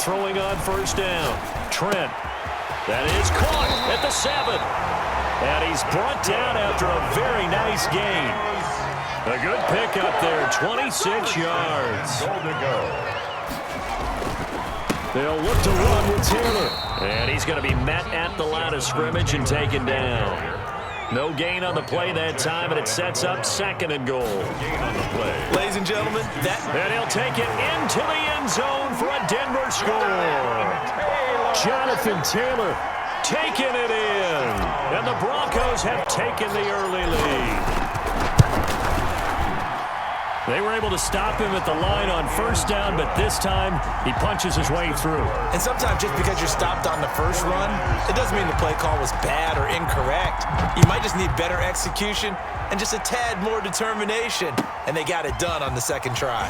throwing on first down. Trent. That is caught at the 7. And he's brought down after a very nice gain. A good pickup there, 26 yards. They'll look to run with Taylor. And he's going to be met at the line of scrimmage and taken down. No gain on the play that time, and it sets up 2nd and goal. Ladies and gentlemen, and he'll take it into the end zone for a Denver score. Jonathan Taylor taking it in. And the Broncos have taken the early lead. They were able to stop him at the line on first down, but this time he punches his way through. And sometimes just because you're stopped on the first run, it doesn't mean the play call was bad or incorrect. You might just need better execution and just a tad more determination. And they got it done on the 2nd try.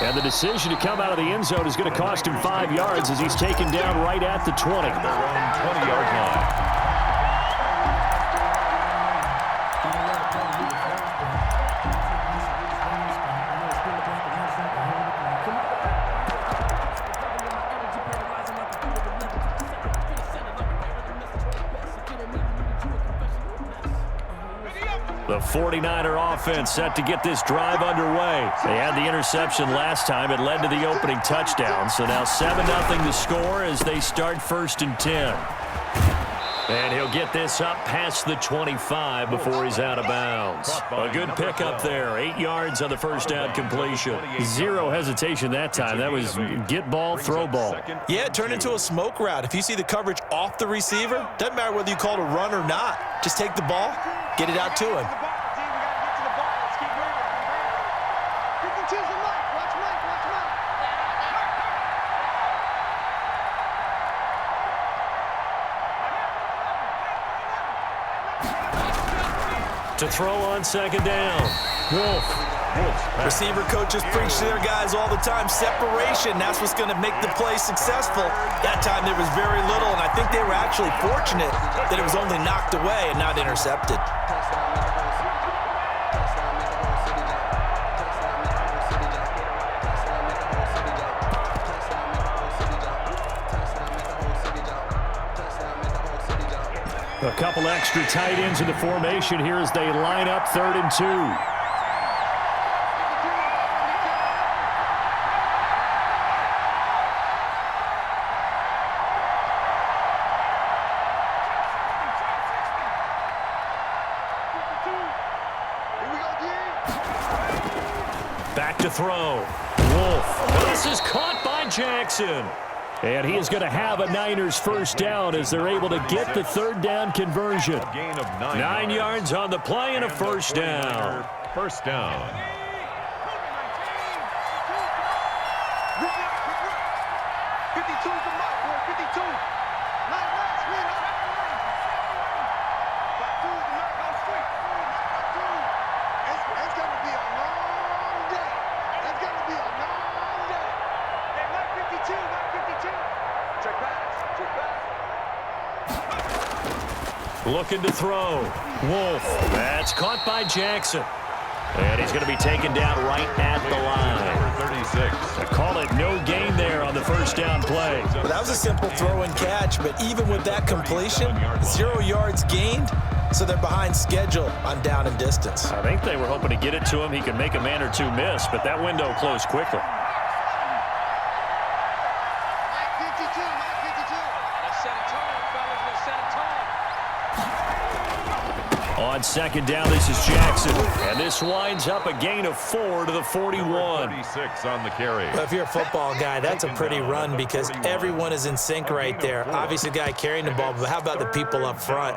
And the decision to come out of the end zone is going to cost him 5 yards as he's taken down right at the 20. 20-yard line. The 49er offense set to get this drive underway. They had the interception last time. It led to the opening touchdown. So now 7-0 the score as they start 1st and 10. And he'll get this up past the 25 before he's out of bounds. A good pickup there. 8 yards on the first down completion. Zero hesitation that time. That was get ball, throw ball. Yeah, it turned into a smoke route. If you see the coverage off the receiver, doesn't matter whether you call it a run or not. Just take the ball, get it out to him. To throw on 2nd down. Wolf. Receiver coaches preach to their guys all the time. Separation, that's what's going to make the play successful. That time there was very little, and I think they were actually fortunate that it was only knocked away and not intercepted. A couple extra tight ends in the formation here as they line up 3rd and 2. Back to throw. Wolf. This is caught by Jackson. And he is going to have a Niners first down as they're able to get the 3rd down conversion. 9 yards on the play and a first down. First down. Looking to throw. Wolf. That's caught by Jackson. And he's going to be taken down right at the line. Number 36. They call it no gain there on the first down play. Well, that was a simple throw and catch, but even with that completion, 0 yards gained, so they're behind schedule on down and distance. I think they were hoping to get it to him. He could make a man or two miss, but that window closed quickly. On 2nd down, this is Jackson. And this winds up a gain of 4 to the 41. 36 on the carry. Well, if you're a football guy, that's a pretty run because everyone is in sync right there. Obviously, the guy carrying the ball, but how about the people up front?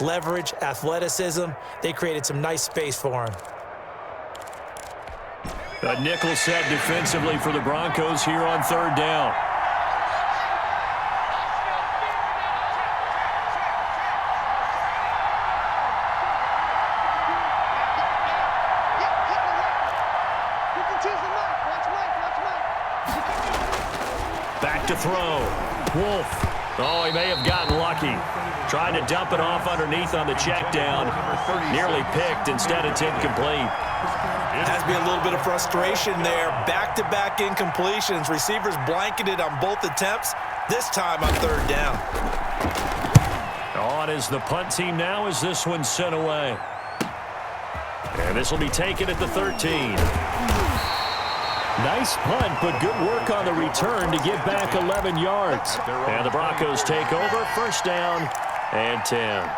Leverage, athleticism, they created some nice space for him. A nickel set defensively for the Broncos here on 3rd down. Back to throw. Wolf. Oh, he may have gotten lucky. Tried to dump it off underneath on the check down. Nearly picked. Instead, it's incomplete. Has to be a little bit of frustration there. Back-to-back incompletions. Receivers blanketed on both attempts. This time on third down. On is the punt team now as this one's sent away. And this will be taken at the 13. Nice punt, but good work on the return to get back 11 yards. And the Broncos take over, first down and 10.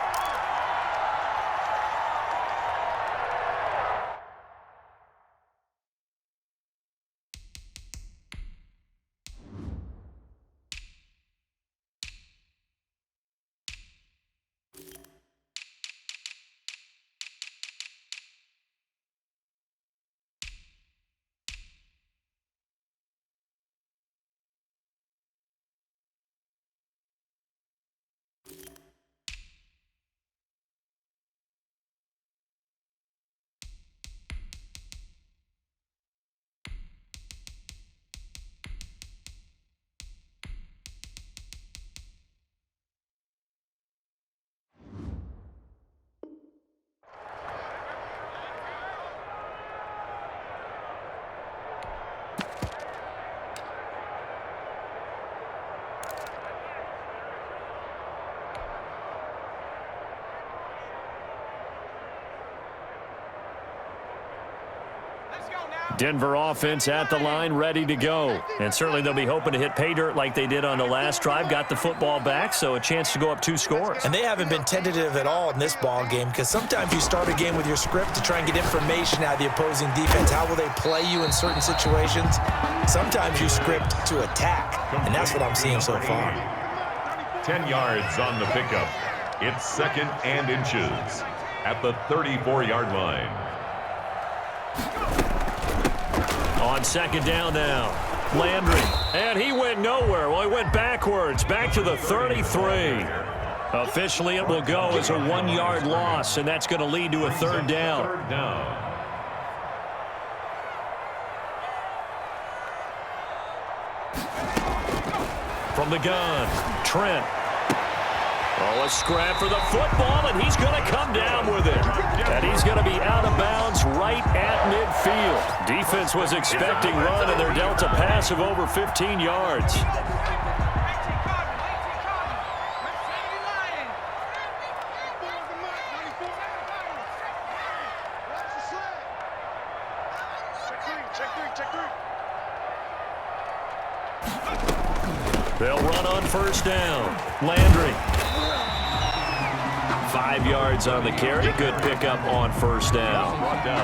Denver offense at the line, ready to go. And certainly they'll be hoping to hit pay dirt like they did on the last drive. Got the football back, so a chance to go up 2 scores. And they haven't been tentative at all in this ball game, because sometimes you start a game with your script to try and get information out of the opposing defense. How will they play you in certain situations? Sometimes you script to attack, and that's what I'm seeing so far. 10 yards on the pickup. It's 2nd and inches at the 34-yard line. On second down now, Landry. And he went nowhere. Well, he went backwards, back to the 33. Officially, it will go as a 1-yard loss, and that's going to lead to a third down. From the gun, Trent. Oh, a scrap for the football, and he's going to come down with it. And he's going to be out of bounds right at midfield. Defense was expecting run, and they're dealt a pass of over 15 yards. They'll run on first down. Landry. 5 yards on the carry. Good pickup on first down.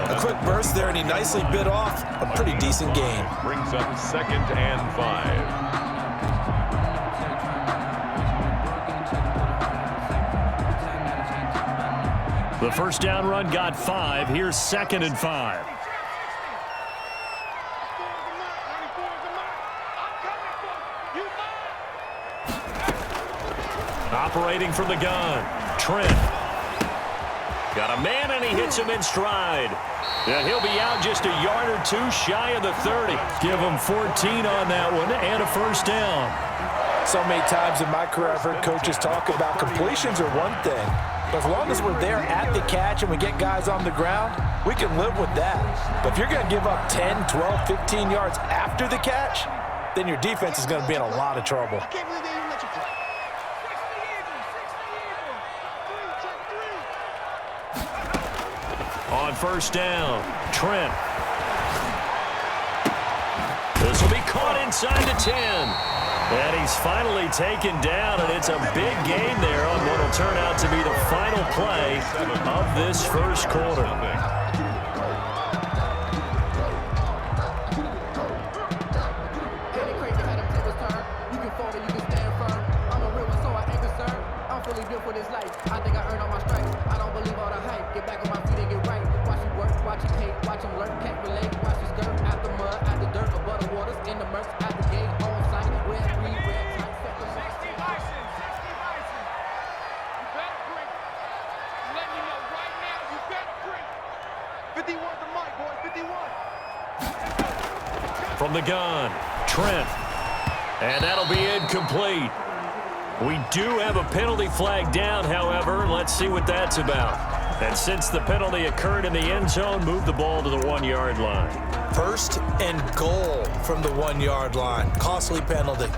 A quick burst there, and he nicely bit off a pretty decent gain. Brings up 2nd and 5. The first down run got 5. Here's 2nd and 5. Operating from the gun, Trent. Got a man, and he hits him in stride. And he'll be out just a yard or 2 shy of the 30. Give him 14 on that one and a first down. So many times in my career, I've heard coaches talk about completions are one thing. But as long as we're there at the catch and we get guys on the ground, we can live with that. But if you're going to give up 10, 12, 15 yards after the catch, then your defense is going to be in a lot of trouble. On first down, Trent. This will be caught inside the 10. And he's finally taken down, and it's a big game there on what will turn out to be the final play of this first quarter. From the gun, Trent. And that'll be incomplete. We do have a penalty flag down, however. Let's see what that's about. And since the penalty occurred in the end zone, move the ball to the 1-yard line. First and goal from the 1-yard line. Costly penalty.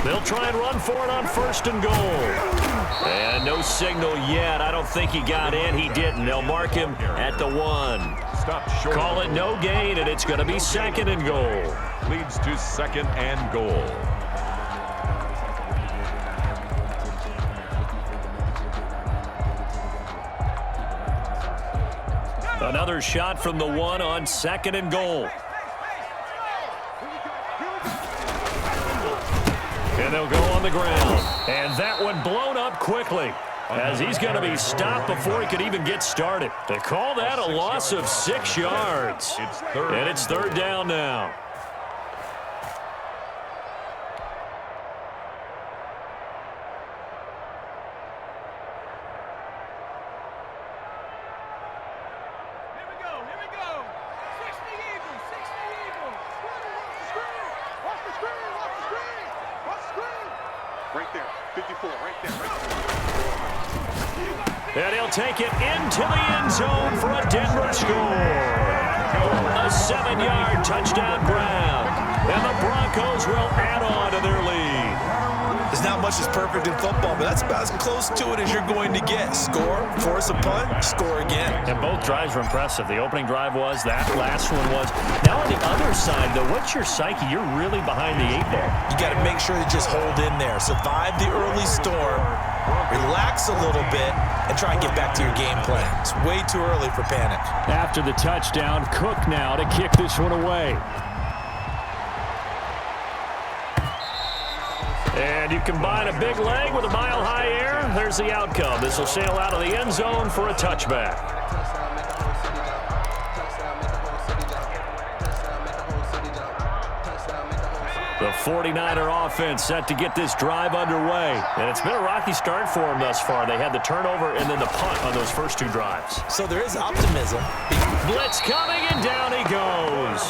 They'll try and run for it on first and goal. And no signal yet. I don't think he got in. He didn't. They'll mark him at the 1. Stop short. Call it no gain, and it's going to be second and goal. Leads to second and goal. Another shot from the 1 on second and goal. And they'll go on the ground. And that one blown up quickly as he's going to be stopped before he could even get started. They call that a loss of 6 yards. And it's third down now. Right there, 54, right there. And he'll take it into the end zone for a Denver score. A 7-yard touchdown grab. And the Broncos will add on to their lead. There's not much that's perfect in football, but that's about as close to it as you're going to get. Score, force a punt, score again. And both drives were impressive. The opening drive was, that last one was. Now on the other side, though, what's your psyche? You're really behind the 8 ball. You got to make sure you just hold in there. Survive the early storm, relax a little bit, and try and get back to your game plan. It's way too early for panic. After the touchdown, Cook now to kick this one away. And you combine a big leg with a mile-high air, there's the outcome. This will sail out of the end zone for a touchback. The 49er offense set to get this drive underway. And it's been a rocky start for them thus far. They had the turnover and then the punt on those first 2 drives. So there is optimism. Blitz coming, and down he goes.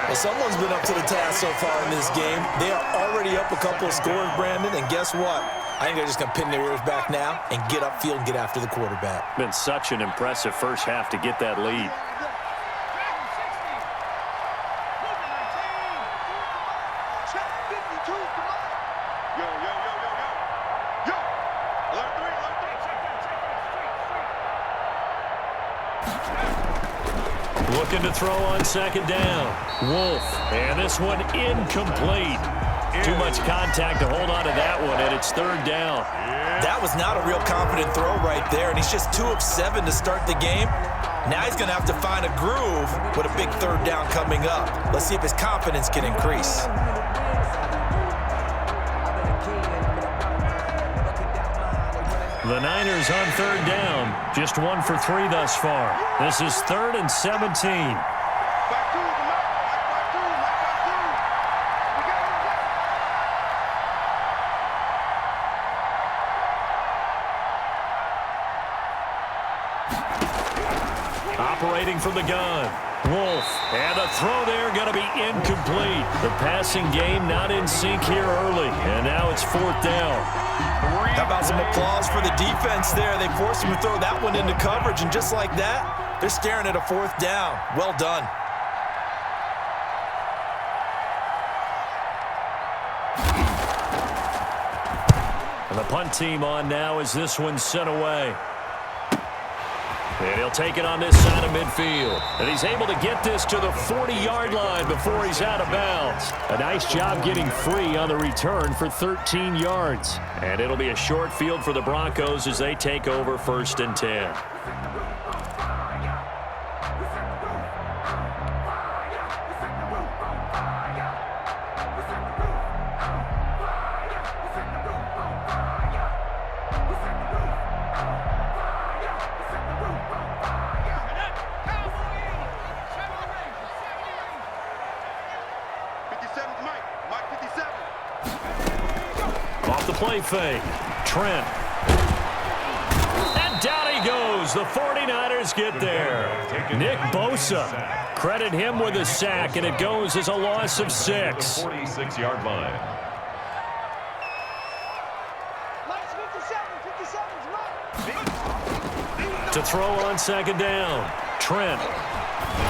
Well, someone's been up to the task so far in this game. They are already up a couple of scores, Brandon, and guess what? I think they're just going to pin their ears back now and get upfield and get after the quarterback. Been such an impressive first half to get that lead. Looking to throw on second down. Wolf. And this one incomplete. Too much contact to hold on to that one, and it's third down. That was not a real confident throw right there, and he's just 2 of 7 to start the game. Now he's going to have to find a groove with a big third down coming up. Let's see if his confidence can increase. The Niners on third down. Just 1 for 3 thus far. This is 3rd and 17. Operating from the gun. Wolf. And the throw there going to be incomplete. The passing game not in sync here early. And now it's 4th down. How about some applause for the defense there? They forced him to throw that one into coverage, and just like that, they're staring at a 4th down. Well done. And the punt team on now as this one's sent away. And he'll take it on this side of midfield. And he's able to get this to the 40-yard line before he's out of bounds. A nice job getting free on the return for 13 yards. And it'll be a short field for the Broncos as they take over 1st and 10. play fake. Trent. And down he goes. The 49ers get there. Nick Bosa. Credit him with a sack, and it goes as a loss of 6. 46-yard line. To throw on second down. Trent.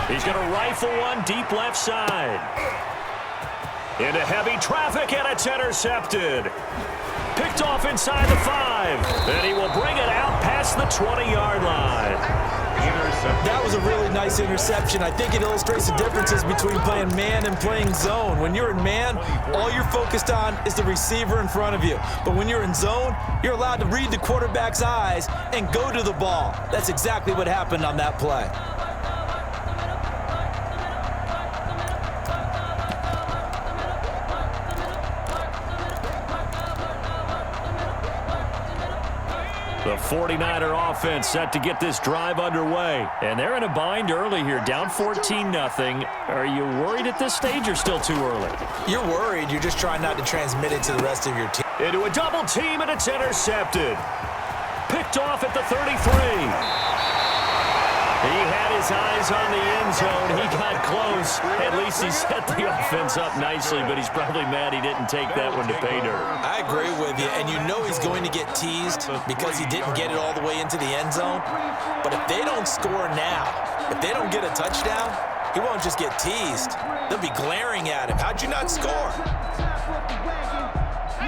He's going to rifle one deep left side. Into heavy traffic, and it's intercepted. Picked off inside the 5. And he will bring it out past the 20-yard line. That was a really nice interception. I think it illustrates the differences between playing man and playing zone. When you're in man, all you're focused on is the receiver in front of you. But when you're in zone, you're allowed to read the quarterback's eyes and go to the ball. That's exactly what happened on that play. The 49er offense set to get this drive underway. And they're in a bind early here, down 14-0. Are you worried at this stage or still too early? You're worried. You're just trying not to transmit it to the rest of your team. Into a double team, and it's intercepted. Picked off at the 33. He had his eyes on the end zone. He got close. At least he set the offense up nicely, but he's probably mad he didn't take that one to pay dirt. I agree with you, and you know he's going to get teased because he didn't get it all the way into the end zone. But if they don't score now, if they don't get a touchdown, he won't just get teased. They'll be glaring at him. How'd you not score?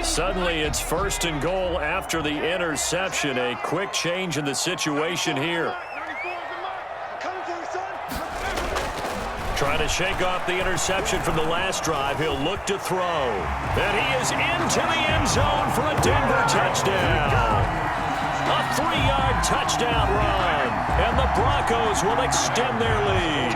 Suddenly, it's 1st and goal after the interception. A quick change in the situation here. Trying to shake off the interception from the last drive. He'll look to throw. And he is into the end zone for a Denver touchdown. A 3-yard touchdown run. And the Broncos will extend their lead.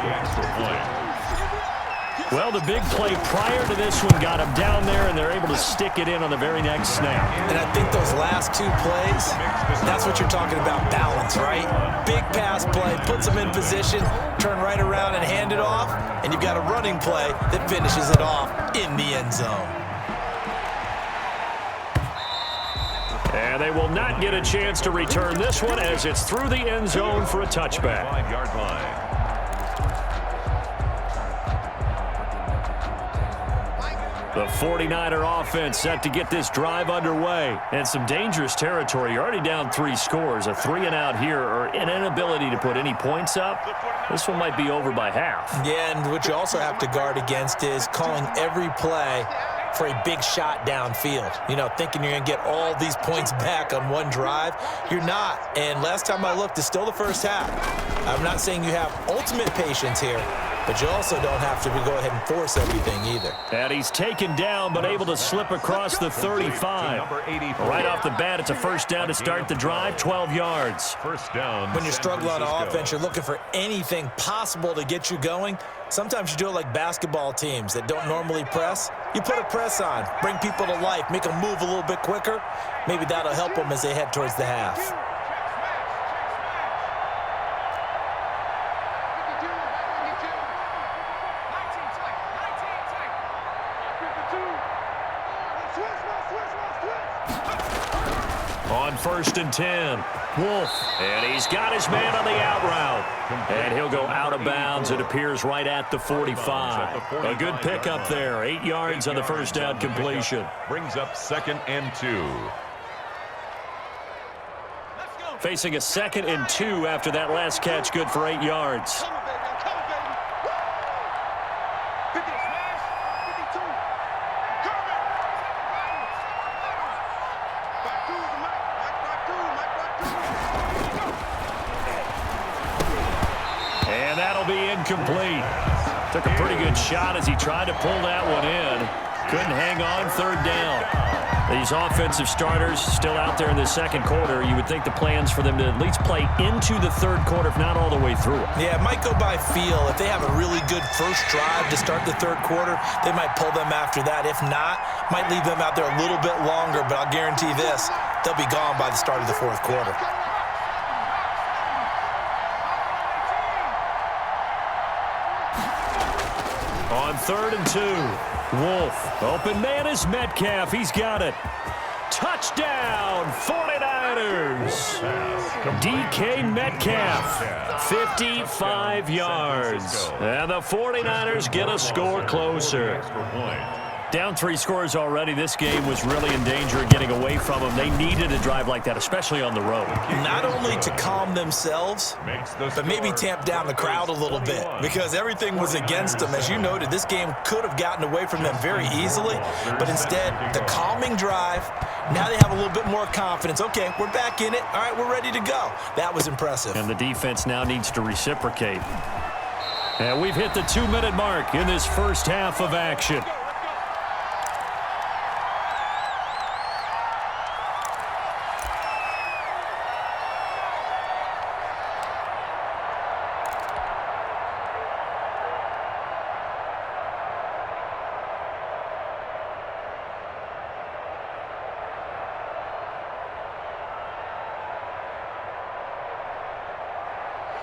Well, the big play prior to this one got him down there, and they're able to stick it in on the very next snap. And I think those last 2 plays, that's what you're talking about, balance, right? Big pass play, puts them in position, turn right around and hand it off, and you've got a running play that finishes it off in the end zone. And they will not get a chance to return this one as it's through the end zone for a touchback. 5-yard line. The 49er offense set to get this drive underway. And some dangerous territory. You're already down 3 scores. A 3-and-out here, or an inability to put any points up. This one might be over by half. Yeah, and what you also have to guard against is calling every play for a big shot downfield. You know, thinking you're going to get all these points back on one drive. You're not. And last time I looked, it's still the first half. I'm not saying you have ultimate patience here, but you also don't have to go ahead and force everything either. And he's taken down, but able to slip across the 35. Right off the bat, it's a first down to start the drive, 12 yards. First down. When you're struggling on offense, you're looking for anything possible to get you going. Sometimes you do it like basketball teams that don't normally press. You put a press on, bring people to life, make them move a little bit quicker. Maybe that'll help them as they head towards the half. On 1st and 10, Wolf. And he's got his man on the out route. And he'll go out of bounds. It appears right at the 45. A good pickup there. 8 yards on the first down completion. Brings up 2nd and 2. Facing a 2nd and 2 after that last catch, good for 8 yards. And that'll be incomplete. Took a pretty good shot as he tried to pull that one in. Couldn't hang on, 3rd down. These offensive starters still out there in the 2nd quarter. You would think the plans for them to at least play into the 3rd quarter, if not all the way through it. Yeah, it might go by feel. If they have a really good first drive to start the 3rd quarter, they might pull them after that. If not, might leave them out there a little bit longer, but I'll guarantee this, they'll be gone by the start of the 4th quarter. On 3rd and 2, Wolf. Open man is Metcalf. He's got it. Touchdown, 49ers. DK Metcalf, 55 yards. And the 49ers get a score closer. Down 3 scores already. This game was really in danger of getting away from them. They needed a drive like that, especially on the road. Not only to calm themselves, but maybe tamp down the crowd a little bit because everything was against them. As you noted, this game could have gotten away from them very easily, but instead, the calming drive, now they have a little bit more confidence. Okay, we're back in it. All right, we're ready to go. That was impressive. And the defense now needs to reciprocate. And we've hit the 2-minute mark in this first half of action.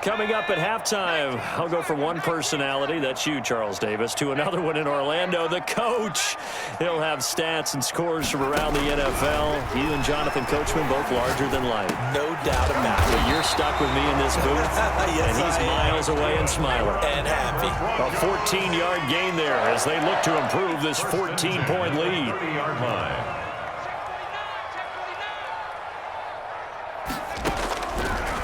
Coming up at halftime, I'll go from one personality, that's you, Charles Davis, to another one in Orlando, the coach. He'll have stats and scores from around the NFL. You and Jonathan Coachman, both larger than life. No doubt about it. So you're stuck with me in this booth, Yes, and he's miles away and smiling. And happy. A 14-yard gain there as they look to improve this 14-point lead. 30-yard line.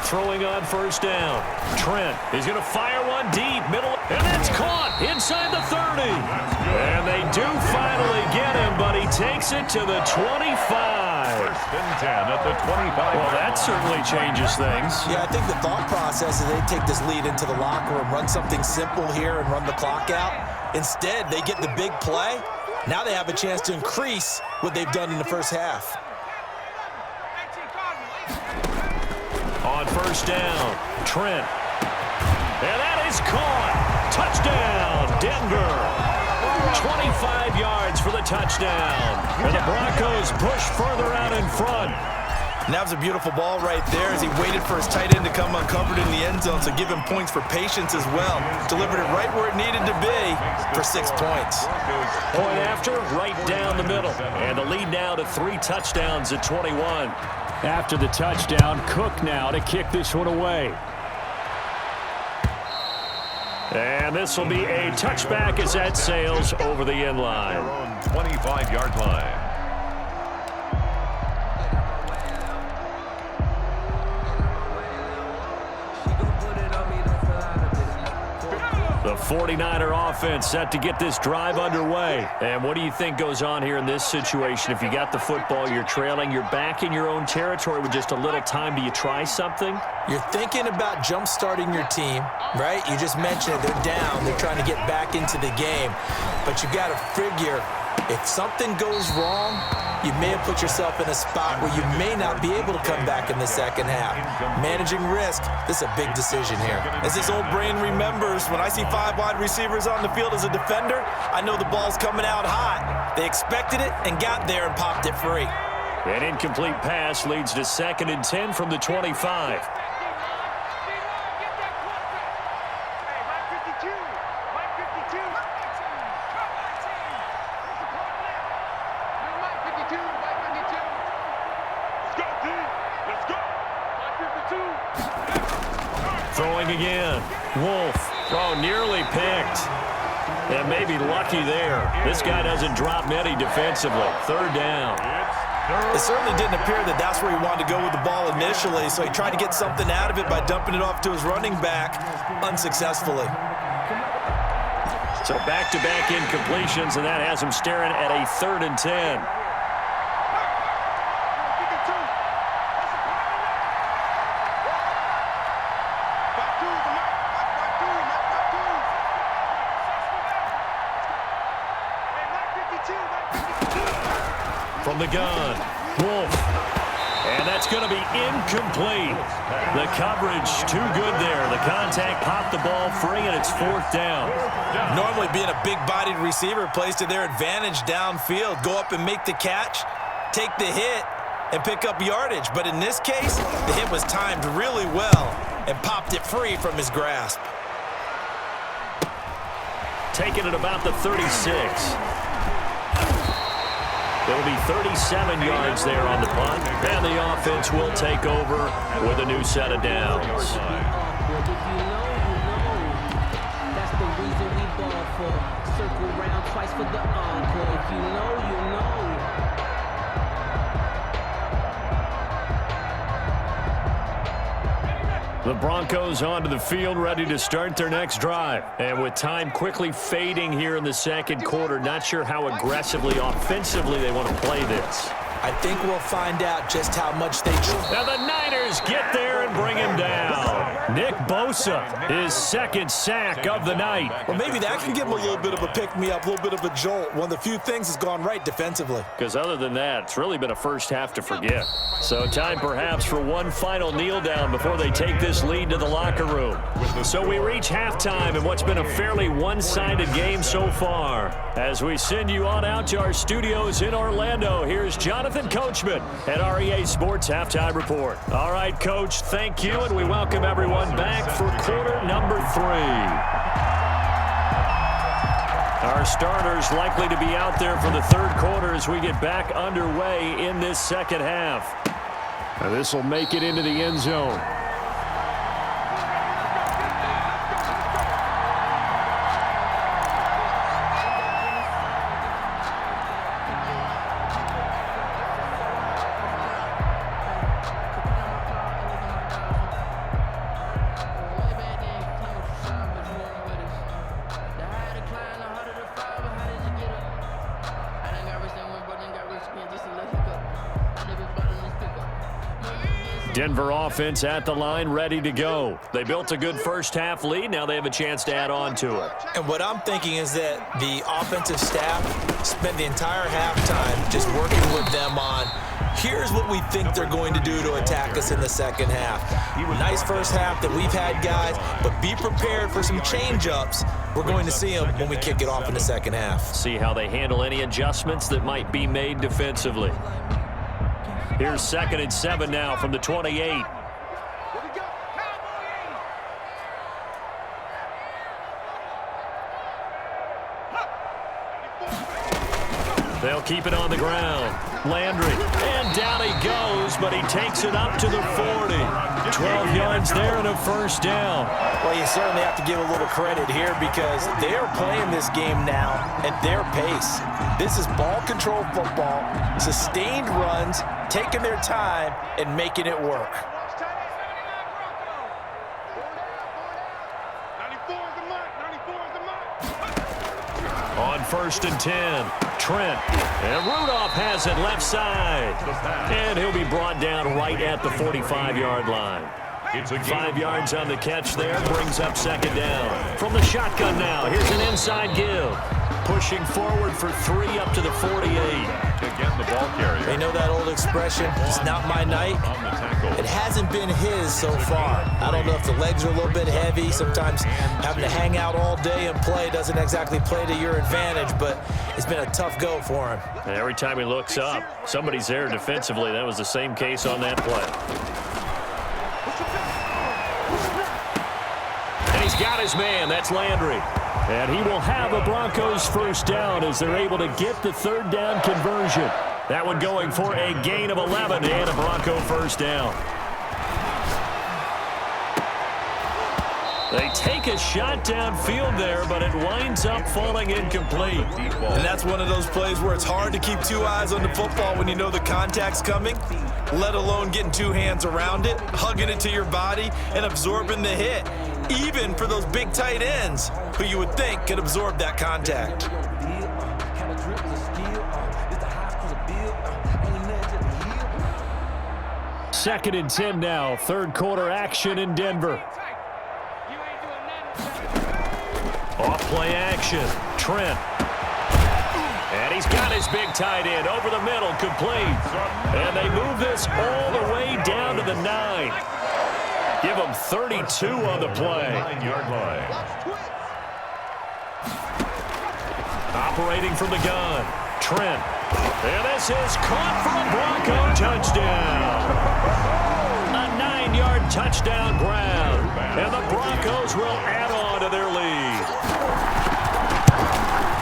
Throwing on first down. Trent is going to fire one deep, middle, and that's caught inside the 30. And they do finally get him, but he takes it to the 25. First and 10 at the 25. Well, that certainly changes things. Yeah, I think the thought process is they take this lead into the locker room, run something simple here and run the clock out. Instead, they get the big play. Now they have a chance to increase what they've done in the first half. On first down, Trent. And that is caught. Touchdown, Denver. 25 yards for the touchdown. And the Broncos push further out in front. And that was a beautiful ball right there as he waited for his tight end to come uncovered in the end zone, so give him points for patience as well. Delivered it right where it needed to be for 6 points. Point after, right down the middle. And the lead now to 3 touchdowns at 21. After the touchdown, Cook now to kick this one away. And this will be a touchback as that sails over the end line. 25-yard line. The 49er offense set to get this drive underway. And what do you think goes on here in this situation? If you got the football, you're trailing, you're back in your own territory with just a little time. Do you try something? You're thinking about jump-starting your team, right? You just mentioned it. They're down. They're trying to get back into the game. But you got to figure if something goes wrong, you may have put yourself in a spot where you may not be able to come back in the second half. Managing risk, this is a big decision here. As this old brain remembers, when I see 5 wide receivers on the field as a defender, I know the ball's coming out hot. They expected it and got there and popped it free. An incomplete pass leads to 2nd and 10 from the 25. Throwing again. Wolf. Oh, nearly picked. And maybe lucky there. This guy doesn't drop many defensively. 3rd down. It certainly didn't appear that that's where he wanted to go with the ball initially, so he tried to get something out of it by dumping it off to his running back unsuccessfully. So back-to-back incompletions, and that has him staring at a 3rd and 10. From the gun, Wolf. And that's going to be incomplete. The coverage too good there. The contact popped the ball free, and it's 4th down. Normally being a big-bodied receiver plays to their advantage downfield. Go up and make the catch, take the hit, and pick up yardage. But in this case, the hit was timed really well and popped it free from his grasp. Taking it about the 36. It'll be 37 yards there on the punt, and the offense will take over with a new set of downs. If you know, you know. That's the reason we ball for. Circle round twice for the encore. If you know, you know. The Broncos onto the field, ready to start their next drive. And with time quickly fading here in the second quarter, not sure how aggressively, offensively they want to play this. I think we'll find out just how much they try. Now the Niners get there and bring him down. Nick Bosa, his second sack of the night. Well, maybe that can give him a little bit of a pick-me-up, a little bit of a jolt. One of the few things that's gone right defensively. Because other than that, it's really been a first half to forget. So time perhaps for one final kneel down before they take this lead to the locker room. So we reach halftime in what's been a fairly one-sided game so far. As we send you on out to our studios in Orlando, here's Jonathan Coachman at REA Sports Halftime Report. All right, Coach, thank you, and we welcome everyone back for quarter number 3. Our starters likely to be out there for the third quarter as we get back underway in this second half. Now this will make it into the end zone. Denver offense at the line, ready to go. They built a good first half lead. Now they have a chance to add on to it. And what I'm thinking is that the offensive staff spent the entire halftime just working with them on, here's what we think they're going to do to attack us in the second half. Nice first half that we've had, guys, but be prepared for some change-ups. We're going to see them when we kick it off in the second half. See how they handle any adjustments that might be made defensively. Here's 2nd and 7 now from the 28. They'll keep it on the ground. Landry, and down he goes, but he takes it up to the 40. 12 yards there and a first down. Well, you certainly have to give a little credit here because they are playing this game now at their pace. This is ball control football, sustained runs, taking their time and making it work. On 1st and 10, Trent, and Rudolph has it left side. And he'll be brought down right at the 45-yard line. 5 yards on the catch there, brings up 2nd down. From the shotgun now, here's an inside give. Pushing forward for 3 up to the 48. Again, the ball carrier. They know that old expression, it's not my night. It hasn't been his so far. I don't know if the legs are a little bit heavy. Sometimes having to hang out all day and play doesn't exactly play to your advantage, but it's been a tough go for him. And every time he looks up, somebody's there defensively. That was the same case on that play. And he's got his man. That's Landry. And he will have a Broncos first down as they're able to get the 3rd down conversion. That one going for a gain of 11 and a Bronco first down. They take a shot downfield there, but it winds up falling incomplete. And that's one of those plays where it's hard to keep 2 eyes on the football when you know the contact's coming, let alone getting 2 hands around it, hugging it to your body, and absorbing the hit. Even for those big tight ends who you would think could absorb that contact. Second and 10 now, 3rd quarter action in Denver. Off play action, Trent. And he's got his big tight end over the middle, complete. And they move this all the way down to the 9. Give him 32 on the play. 9-yard line. Operating from the gun, Trent. And this is caught for a Bronco touchdown. A 9-yard touchdown grab. And the Broncos will add on to their lead.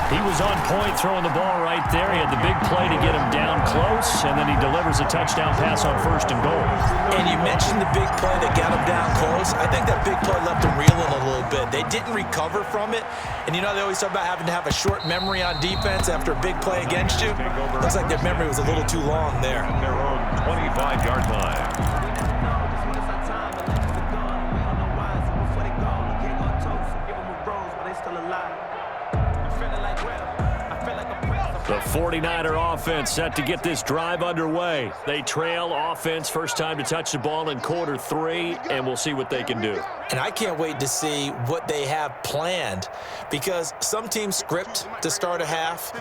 He was on point throwing the ball right there. He had the big play to get him down close, and then he delivers a touchdown pass on 1st and goal. And you mentioned the big play that got him down close. I think that big play left him reeling a little bit. They didn't recover from it. And you know, they always talk about having to have a short memory on defense after a big play against you. Looks like their memory was a little too long there. At their own 25-yard line. The 49er offense set to get this drive underway. They trail offense, first time to touch the ball in quarter 3, and we'll see what they can do. And I can't wait to see what they have planned, because some teams script to start a half.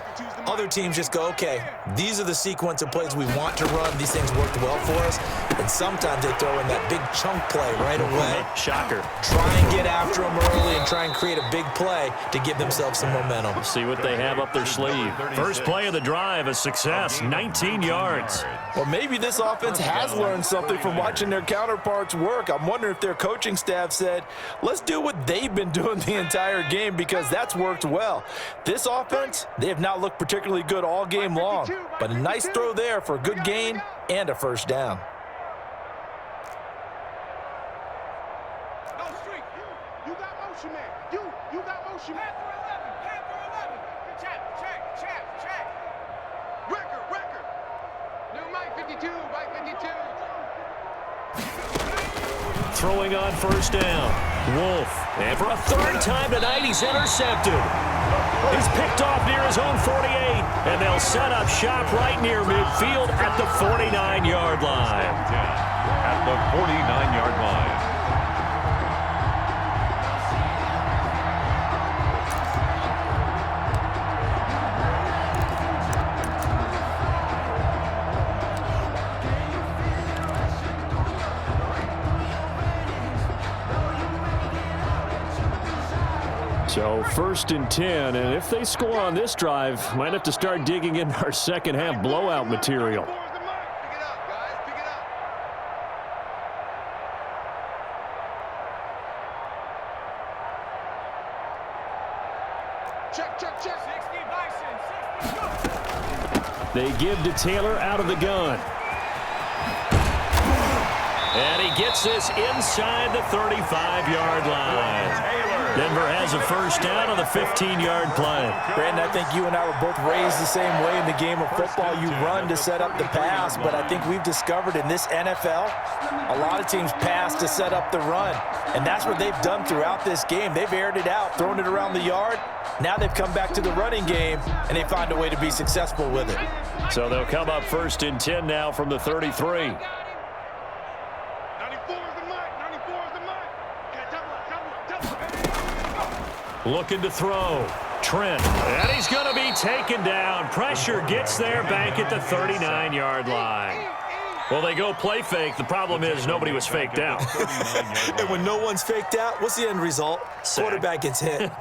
Other teams just go, okay, these are the sequence of plays we want to run. These things worked well for us. And sometimes they throw in that big chunk play right away. Shocker. Try and get after them early and try and create a big play to give themselves some momentum. We'll see what they have up their sleeve. First play of the drive, a success, 19 yards. Well, maybe this offense has learned something from watching their counterparts work. I'm wondering if their coaching staff said, let's do what they've been doing the entire game, because that's worked well. This offense, they have not looked particularly good all game long, but a nice throw there for a good gain and a first down. You got motion, man. You got motion, man. Hand through 11. Check. Record. New Mike 52, Mike 52. Throwing on first down. Wolf. And for a 3rd time tonight, he's intercepted. He's picked off near his own 48. And they'll set up shop right near midfield at the 49-yard line. At the 49-yard line. So 1st and 10, and if they score on this drive, might have to start digging in our second half blowout material. Pick it up, guys. Pick it up. Check. 60 Bison. They give to Taylor out of the gun. And he gets this inside the 35-yard line. Denver has a first down on the 15-yard play. Brandon, I think you and I were both raised the same way in the game of football. You run to set up the pass, but I think we've discovered in this NFL, a lot of teams pass to set up the run. And that's what they've done throughout this game. They've aired it out, thrown it around the yard. Now they've come back to the running game, and they find a way to be successful with it. So they'll come up 1st and 10 now from the 33. Looking to throw. Trent. And he's going to be taken down. Pressure gets there back at the 39-yard line. Well, they go play fake. The problem is nobody was faked out. And when no one's faked out, what's the end result? Sack. Quarterback gets hit.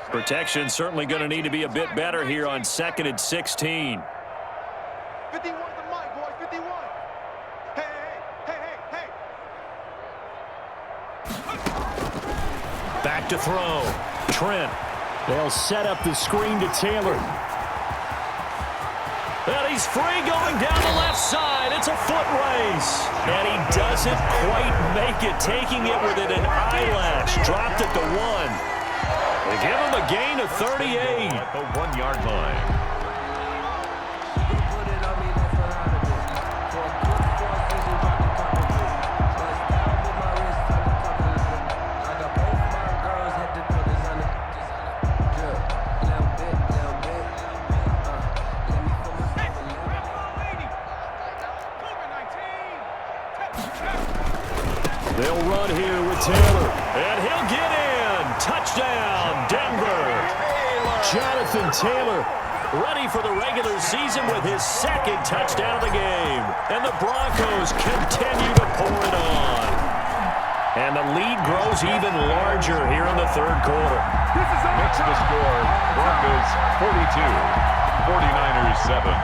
Protection certainly going to need to be a bit better here on 2nd and 16. 51 to Mike, boys. 51. Hey. Back to throw. Trent. They'll set up the screen to Taylor. And he's free going down the left side. It's a foot race. And he doesn't quite make it, taking it within an eyelash. Dropped at the 1. They give him a gain of 38. At the 1-yard line. They'll run here with Taylor. And he'll get in. Touchdown, Denver. Jonathan Taylor ready for the regular season with his 2nd touchdown of the game. And the Broncos continue to pour it on. And the lead grows even larger here in the 3rd quarter. Next to score, Broncos 42, 49ers 7.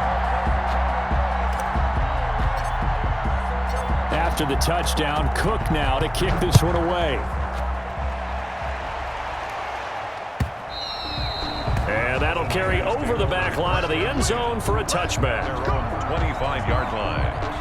after the touchdown. Cook now to kick this one away. And that'll carry over the back line of the end zone for a touchback. Their own 25-yard line.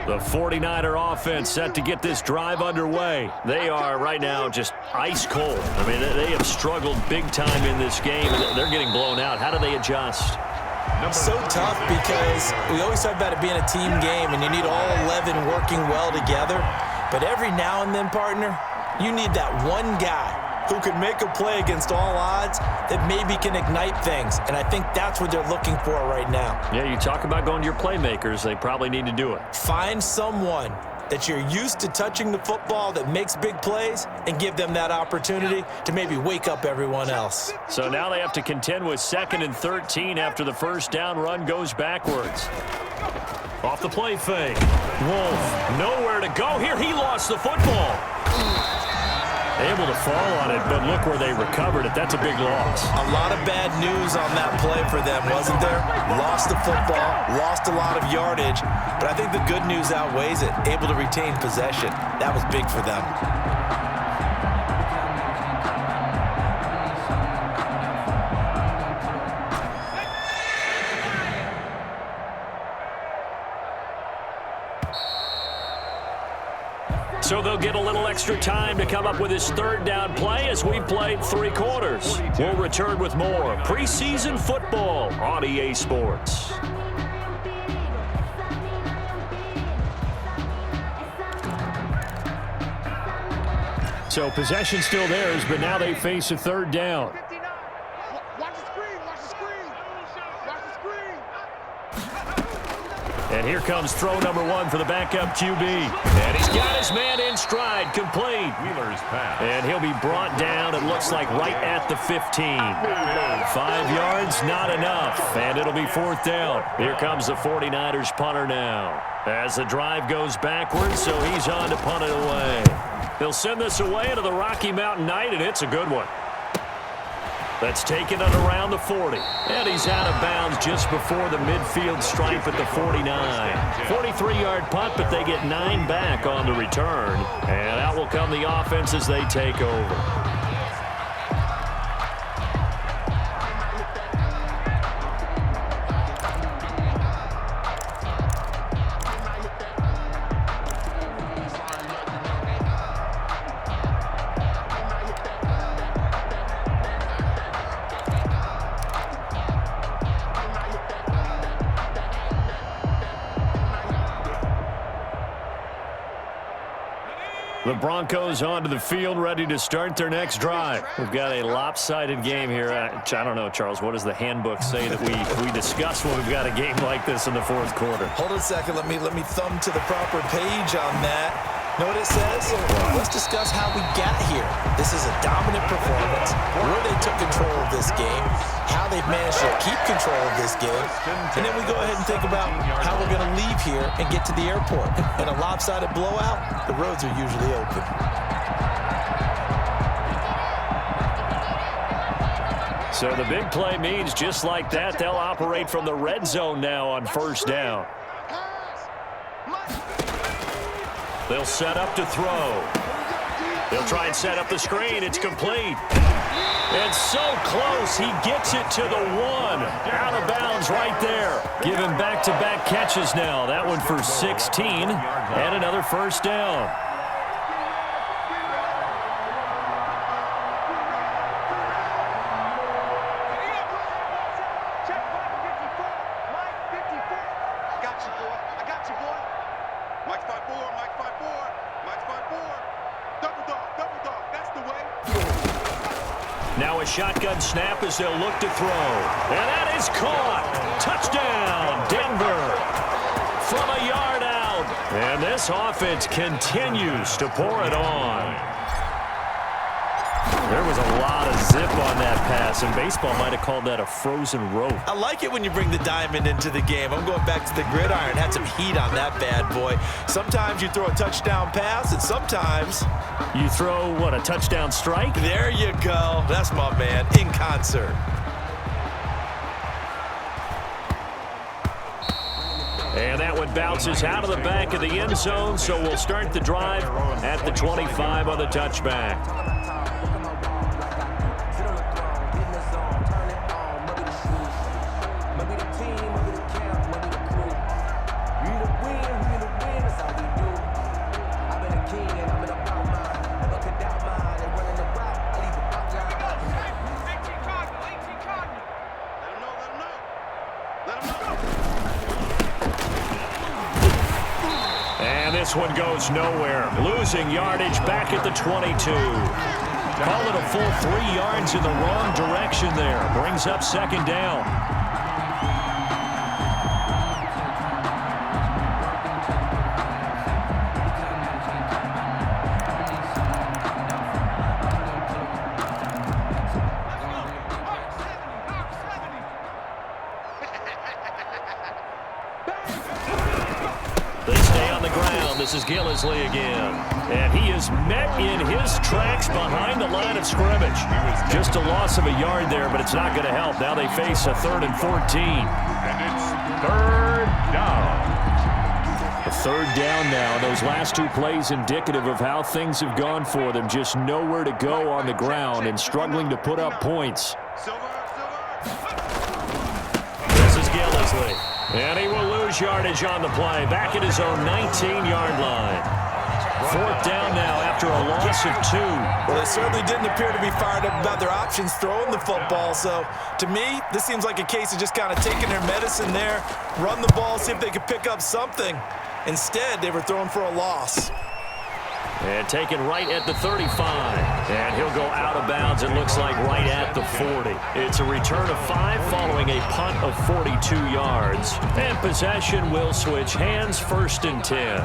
The 49er offense set to get this drive underway. They are right now just ice cold. I mean, they have struggled big time in this game. They're getting blown out. How do they adjust? So tough because we always talk about it being a team game and you need all 11 working well together. But every now and then, partner, you need that one guy who could make a play against all odds that maybe can ignite things. And I think that's what they're looking for right now. Yeah, you talk about going to your playmakers. They probably need to do it. Find someone that you're used to touching the football that makes big plays and give them that opportunity to maybe wake up everyone else. So now they have to contend with 2nd and 13 after the first down run goes backwards. Off the play fake. Wolf, nowhere to go here. He lost the football. Able to fall on it, but look where they recovered it. That's a big loss. A lot of bad news on that play for them, wasn't there? Lost the football, lost a lot of yardage, but I think the good news outweighs it. Able to retain possession. That was big for them. So they'll get a little extra time to come up with his 3rd down play as we've played 3 quarters. We'll return with more preseason football on EA Sports. So possession still theirs, but now they face a 3rd down. Watch the screen. Watch the screen. Watch the screen. And here comes throw number 1 for the backup QB. And he's got his man in stride, complete. Wheeler's pass. And he'll be brought down, it looks like, right at the 15. 5 yards, not enough. And it'll be 4th down. Here comes the 49ers punter now. As the drive goes backwards, so he's on to punt it away. They'll send this away into the Rocky Mountain night, and it's a good one. That's taken it around the 40. And he's out of bounds just before the midfield stripe at the 49. 43-yard punt, but they get 9 back on the return. And out will come the offense as they take over. The Broncos onto the field, ready to start their next drive. We've got a lopsided game here. I don't know, Charles, what does the handbook say that we discuss when we've got a game like this in the 4th quarter? Hold it a second. Let me thumb to the proper page on that. Know what it says? Let's discuss how we got here. This is a dominant performance, where they took control of this game, how they've managed to keep control of this game, and then we go ahead and think about how we're going to leave here and get to the airport. In a lopsided blowout, the roads are usually open. So the big play means just like that, they'll operate from the red zone now on 1st down. They'll set up to throw. They'll try and set up the screen. It's complete. And so close, he gets it to the 1. Out of bounds right there. Give him back-to-back catches now. That one for 16 and another 1st down. Now a shotgun snap as they'll look to throw. And that is caught. Touchdown, Denver. From a yard out. And this offense continues to pour it on. There was a lot of zip on that pass, and baseball might have called that a frozen rope. I like it when you bring the diamond into the game. I'm going back to the gridiron. Had some heat on that bad boy. Sometimes you throw a touchdown pass, and sometimes you throw, what, a touchdown strike? There you go. That's my man, in concert. It bounces out of the back of the end zone, so we'll start the drive at the 25 on the touchback. This one goes nowhere. Losing yardage back at the 22. Call it a full 3 yards in the wrong direction there. Brings up second down. This is Gillisley again. And he is met in his tracks behind the line of scrimmage. Just a loss of a yard there, but it's not going to help. Now they face a 3rd and 14. And it's 3rd down. A 3rd down now. Those last 2 plays indicative of how things have gone for them. Just nowhere to go on the ground and struggling to put up points. This is Gillisley. And he will lose yardage on the play. Back at his own 19-yard line. 4th down now after a loss of 2. Well, they certainly didn't appear to be fired up about their options throwing the football. So, to me, this seems like a case of just kind of taking their medicine there, run the ball, see if they could pick up something. Instead, they were throwing for a loss. And taken right at the 35. And he'll go out of bounds, it looks like, right at the 40. It's a return of 5 following a punt of 42 yards. And possession will switch hands, 1st and 10.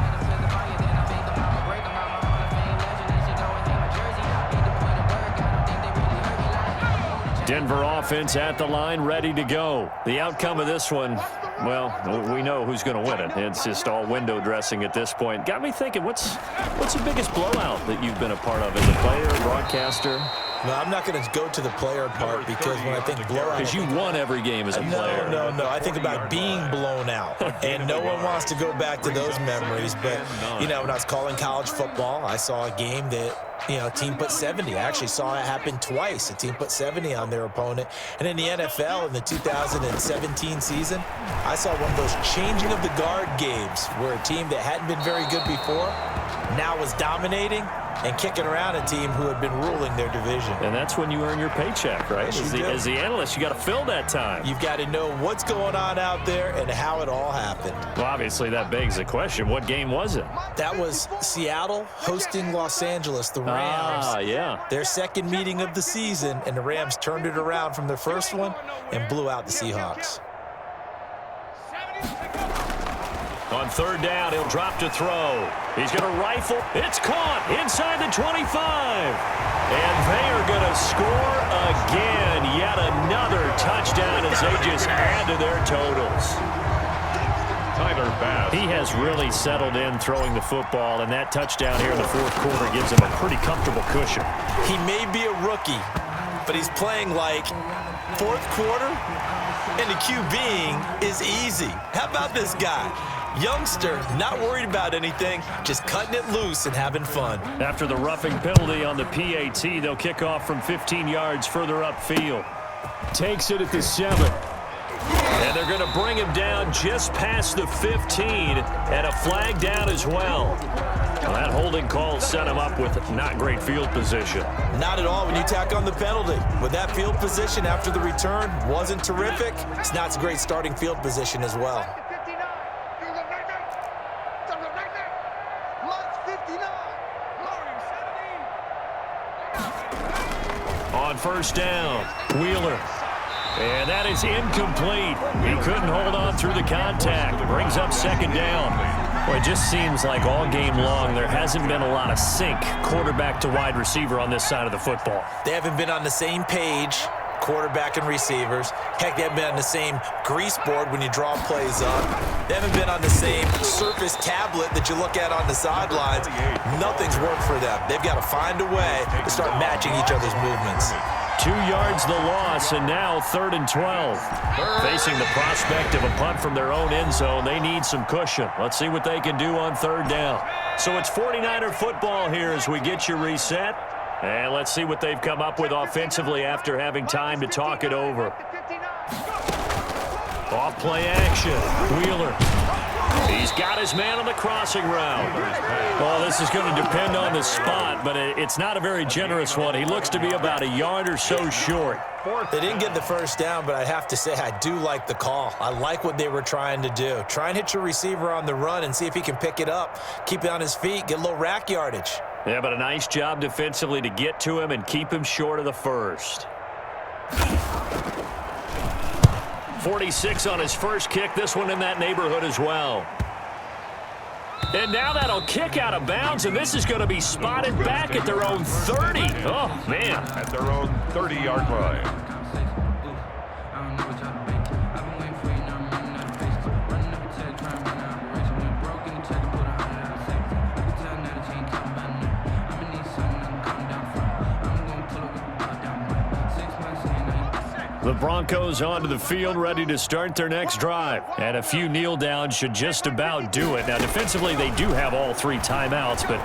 Denver offense at the line, ready to go. The outcome of this one, well, we know who's going to win it. It's just all window dressing at this point. Got me thinking, what's the biggest blowout that you've been a part of as a player, broadcaster? No, I'm not going to go to the player part because when I think blowout... Because you won every game as a player. No. I think about being blown out. And no one wants to go back to those memories. But, when I was calling college football, I saw a game that, a team put 70. I actually saw it happen twice. A team put 70 on their opponent. And in the NFL, in the 2017 season, I saw one of those changing of the guard games where a team that hadn't been very good before now was dominating and kicking around a team who had been ruling their division. And that's when you earn your paycheck, right? As the analyst, you got to fill that time. You've got to know what's going on out there and how it all happened. Well, obviously, that begs the question, what game was it? That was Seattle hosting Los Angeles, the Rams. Ah, yeah. Their second meeting of the season, and the Rams turned it around from their first one and blew out the Seahawks. On 3rd down, he'll drop to throw. He's going to rifle. It's caught inside the 25. And they are going to score again. Yet another touchdown as they just add to their totals. He has really settled in throwing the football, and that touchdown here in the 4th quarter gives him a pretty comfortable cushion. He may be a rookie, but he's playing like 4th quarter, and the QBing is easy. How about this guy? Youngster, not worried about anything, just cutting it loose and having fun. After the roughing penalty on the PAT, they'll kick off from 15 yards further upfield. Takes it at the 7. And they're going to bring him down just past the 15, and a flag down as well. That holding call set him up with not great field position. Not at all when you tack on the penalty. With that field position after the return wasn't terrific, it's not a great starting field position as well. On 1st down, Wheeler. And that is incomplete. He couldn't hold on through the contact. Brings up 2nd down. Well, it just seems like all game long there hasn't been a lot of sync quarterback to wide receiver on this side of the football. They haven't been on the same page, quarterback and receivers. Heck, they haven't been on the same grease board when you draw plays up. They haven't been on the same surface tablet that you look at on the sidelines. Nothing's worked for them. They've got to find a way to start matching each other's movements. 2 yards the loss, and now 3rd and 12. Facing the prospect of a punt from their own end zone, they need some cushion. Let's see what they can do on 3rd down. So it's 49er football here as we get you reset. And let's see what they've come up with offensively after having time to talk it over. Off play action. Wheeler. He's got his man on the crossing route. Well, this is going to depend on the spot, but it's not a very generous one. He looks to be about a yard or so short. They didn't get the first down, but I have to say I do like the call. I like what they were trying to do. Try and hit your receiver on the run and see if he can pick it up. Keep it on his feet, get a little rack yardage. Yeah, but a nice job defensively to get to him and keep him short of the first. 46 on his first kick. This one in that neighborhood as well. And now that'll kick out of bounds, and this is going to be spotted back at their own 30. Oh, man. At their own 30-yard line. The Broncos onto the field, ready to start their next drive. And a few kneel downs should just about do it. Now, defensively, they do have all 3 timeouts, but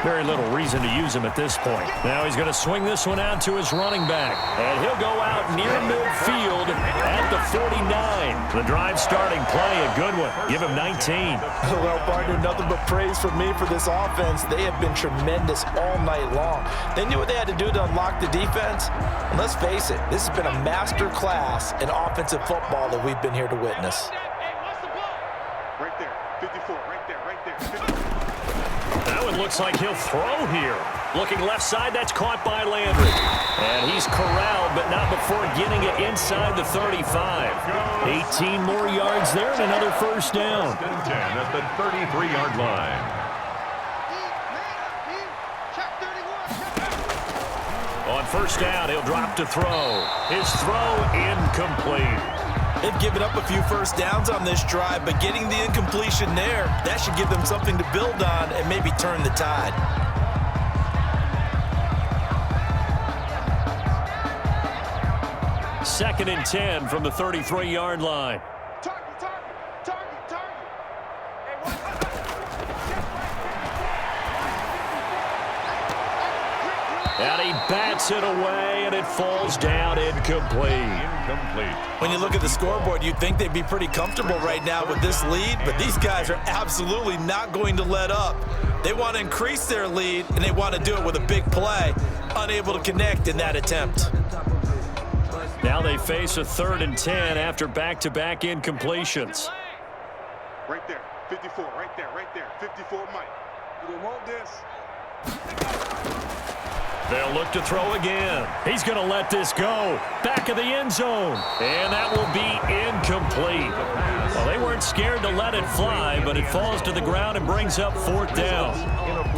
very little reason to use them at this point. Now he's going to swing this one out to his running back. And he'll go out near midfield at the 49. The drive starting play, a good one. Give him 19. Well, partner, nothing but praise from me for this offense. They have been tremendous all night long. They knew what they had to do to unlock the defense. And let's face it, this has been a master class in offensive football that we've been here to witness. Right there, 54, right there, right there. 54. That one looks like he'll throw here. Looking left side, that's caught by Landry. And he's corralled, but not before getting it inside the 35. 18 more yards there and another first down. 10 at the 33-yard line. On first down, he'll drop to throw. His throw incomplete. They've given up a few first downs on this drive, but getting the incompletion there, that should give them something to build on and maybe turn the tide. Second and 10 from the 33-yard line. And he bats it away, and it falls down incomplete. When you look at the scoreboard, you'd think they'd be pretty comfortable right now with this lead, but these guys are absolutely not going to let up. They want to increase their lead, and they want to do it with a big play. Unable to connect in that attempt. Now they face a 3rd and 10 after back-to-back incompletions. Right there, 54, right there, 54, Mike. You don't want this. They'll look to throw again. He's going to let this go. Back of the end zone. And that will be incomplete. Well, they weren't scared to let it fly, but it falls to the ground and brings up 4th down.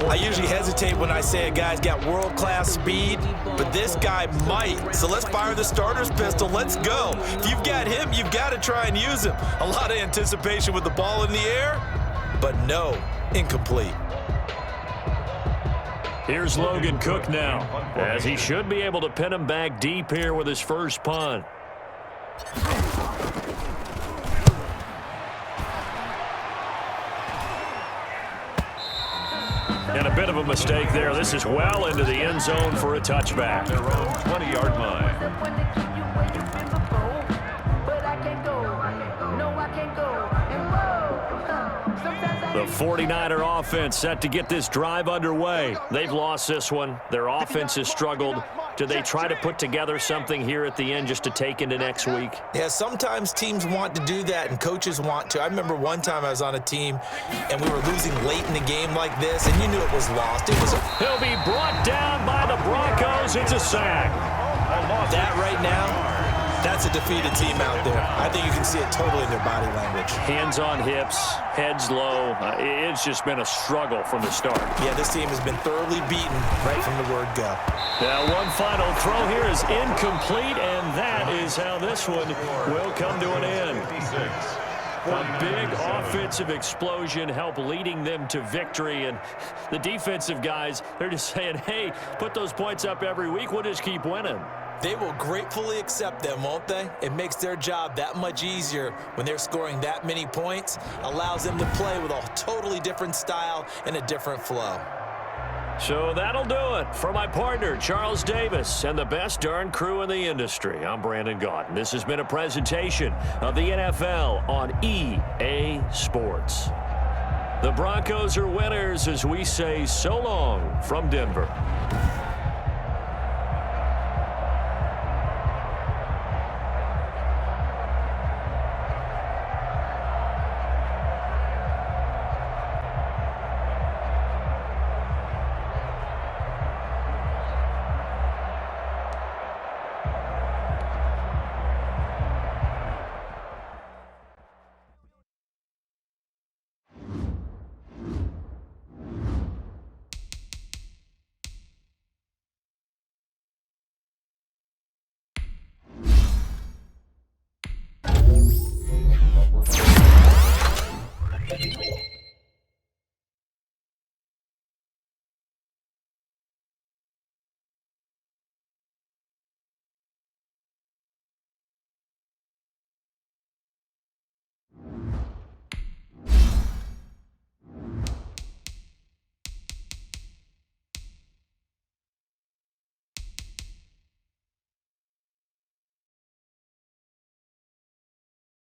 I usually hesitate when I say a guy's got world-class speed, but this guy might. So let's fire the starter's pistol. Let's go. If you've got him, you've got to try and use him. A lot of anticipation with the ball in the air, but no, incomplete. Here's Logan Cook now, as he should be able to pin him back deep here with his first punt. And a bit of a mistake there. This is well into the end zone for a touchback. Their own 20-yard line. The 49er offense set to get this drive underway. They've lost this one. Their offense has struggled. Do they try to put together something here at the end just to take into next week? Yeah, sometimes teams want to do that and coaches want to. I remember one time I was on a team and we were losing late in the game like this, and you knew it was lost. He'll be brought down by the Broncos. It's a sack. That right now That's a defeated team out there. I think you can see it totally in their body language. Hands on hips, heads low. It's just been a struggle from the start. Yeah, this team has been thoroughly beaten right from the word go. Now, one final throw here is incomplete, and that is how this one will come to an end. A big offensive explosion helped leading them to victory, and the defensive guys, they're just saying, hey, put those points up every week, we'll just keep winning. They will gratefully accept them, won't they? It makes their job that much easier when they're scoring that many points, allows them to play with a totally different style and a different flow. So that'll do it for my partner, Charles Davis, and the best darn crew in the industry. I'm Brandon Gaudin. This has been a presentation of the NFL on EA Sports. The Broncos are winners as we say so long from Denver.